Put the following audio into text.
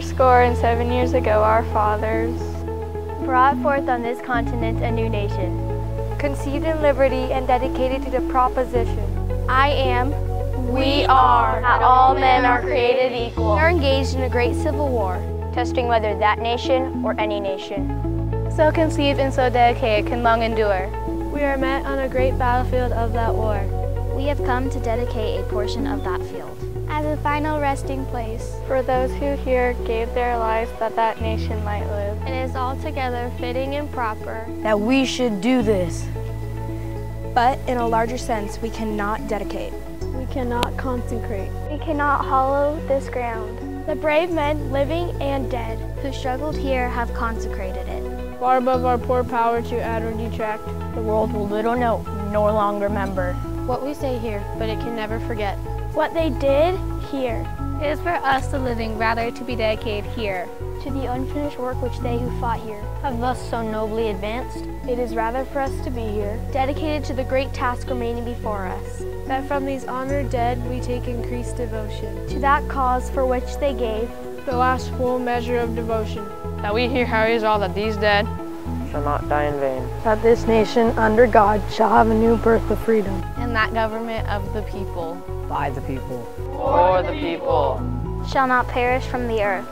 407 years ago, our fathers brought forth on this continent a new nation, conceived in liberty and dedicated to the proposition, I am, we are, that all men are created equal. We are engaged in a great civil war, testing whether that nation or any nation, so conceived and so dedicated, can long endure. We are met on a great battlefield of that war. We have come to dedicate a portion of that field as a final resting place for those who here gave their lives that that nation might live. It is altogether fitting and proper that we should do this. But in a larger sense, we cannot dedicate. We cannot consecrate. We cannot hallow this ground. The brave men, living and dead, who struggled here have consecrated it. Far above our poor power to add or detract, the world will little know, nor long remember. What we say here, but it can never forget. What they did here. It is for us, the living, rather to be dedicated here. To the unfinished work which they who fought here have thus so nobly advanced. It is rather for us to be here, dedicated to the great task remaining before us. That from these honored dead we take increased devotion. To that cause for which they gave the last full measure of devotion. That we hereby resolve that these dead shall not die in vain. That this nation under God shall have a new birth of freedom. And that government of the people. By the people. For the people. Shall not perish from the earth.